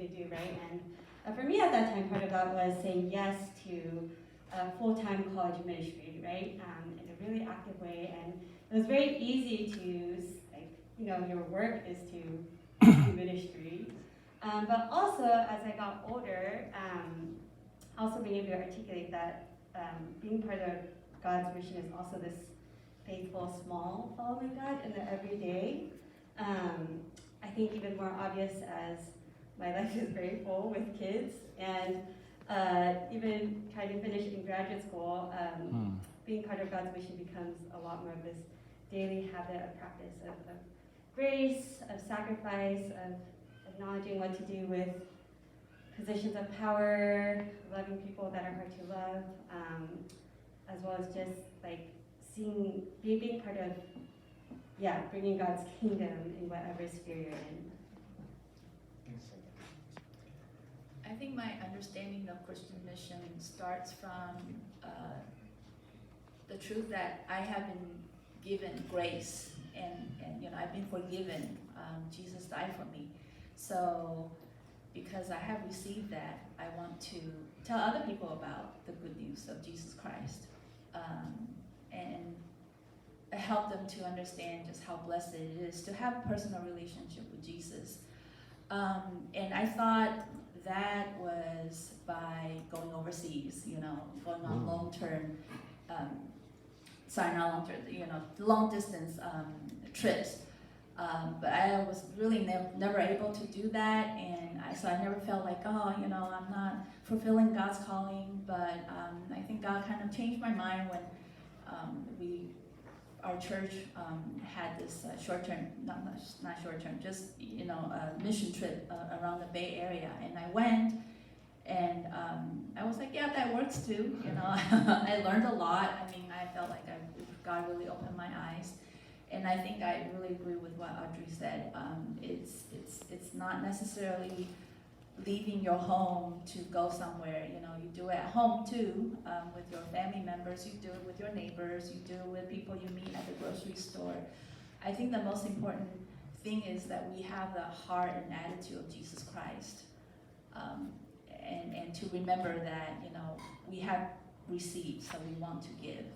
to do, right? And for me at that time, part of that was saying yes to full-time college ministry, right? In a really active way, and it was very easy to, like, your work is to do ministry. But also, as I got older, also being able to articulate that being part of God's mission is also this faithful, small following God in the everyday. I think even more obvious as my life is very full with kids, and even trying to finish in graduate school, being part of God's mission becomes a lot more of this daily habit of practice of grace, of sacrifice, of acknowledging what to do with positions of power, loving people that are hard to love, as well as just like being part of, bringing God's kingdom in whatever sphere you're in. I think my understanding of Christian mission starts from the truth that I have been given grace, and I've been forgiven. Jesus died for me. So because I have received that, I want to tell other people about the good news of Jesus Christ, and help them to understand just how blessed it is to have a personal relationship with Jesus. And I thought that was by going overseas, going on long-term, long distance trips. But I was really never able to do that, and so I never felt like, I'm not fulfilling God's calling. But I think God kind of changed my mind when our church had this short-term, not short-term, just a mission trip around the Bay Area, and I went, and I was like, yeah, that works too. I learned a lot. I mean, I felt like God really opened my eyes. And I think I really agree with what Audrey said. It's not necessarily leaving your home to go somewhere. You do it at home too, with your family members. You do it with your neighbors. You do it with people you meet at the grocery store. I think the most important thing is that we have the heart and attitude of Jesus Christ, and to remember that we have received, so we want to give,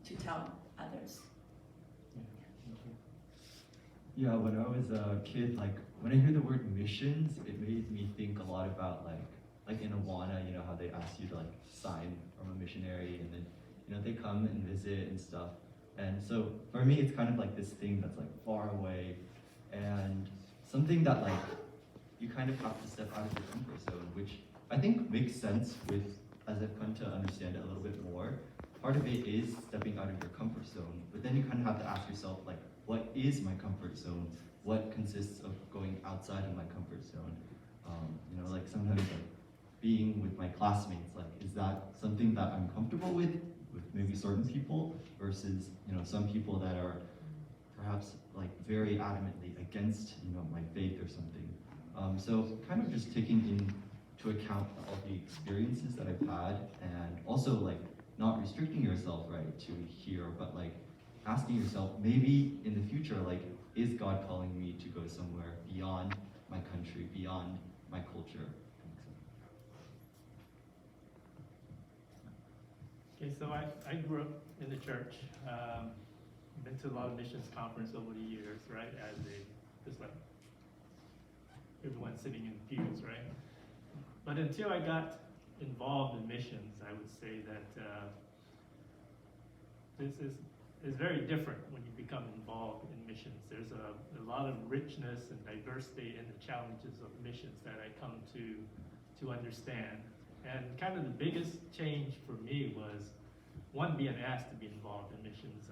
to tell others. Yeah, when I was a kid, when I hear the word missions, it made me think a lot about like in Awana, how they ask you to sign from a missionary, and then they come and visit and stuff. And so for me, it's kind of like this thing that's far away, and something that you kind of have to step out of your comfort zone, which I think makes sense as I've come to understand it a little bit more. Part of it is stepping out of your comfort zone, but then you kind of have to ask yourself, what is my comfort zone? What consists of going outside of my comfort zone? Sometimes being with my classmates, is that something that I'm comfortable with maybe certain people versus, some people that are perhaps very adamantly against, my faith or something. So kind of just taking into account all the experiences that I've had, and also not restricting yourself, right, to here, but asking yourself, maybe in the future, is God calling me to go somewhere beyond my country, beyond my culture? Okay, so I grew up in the church, been to a lot of missions conference over the years, right, just like everyone sitting in pews, right? But until I got involved in missions, I would say that this is very different when you become involved in missions. There's a lot of richness and diversity in the challenges of missions that I come to understand. And kind of the biggest change for me was, one, being asked to be involved in missions.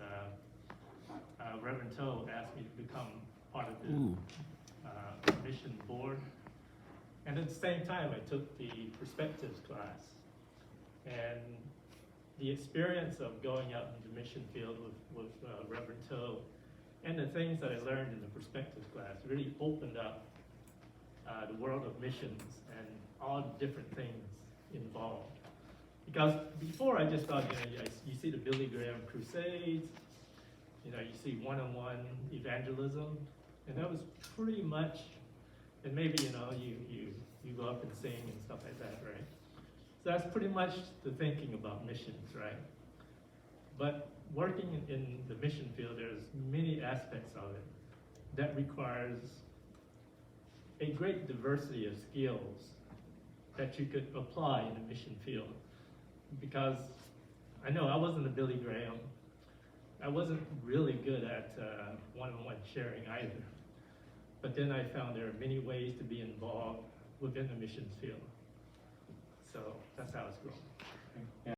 Reverend Toe asked me to become part of the mission board. And at the same time, I took the perspectives class. And the experience of going out in the mission field with Reverend Toe, and the things that I learned in the perspectives class really opened up the world of missions and all the different things involved. Because before I just thought, you see the Billy Graham crusades, you see one-on-one evangelism, and that was pretty much, and maybe you go up and sing and stuff like that, right? So that's pretty much the thinking about missions, right? But working in the mission field, there's many aspects of it that requires a great diversity of skills that you could apply in the mission field. Because I know I wasn't a Billy Graham. I wasn't really good at one-on-one sharing either. But then I found there are many ways to be involved within the missions field. So that's how it's grown.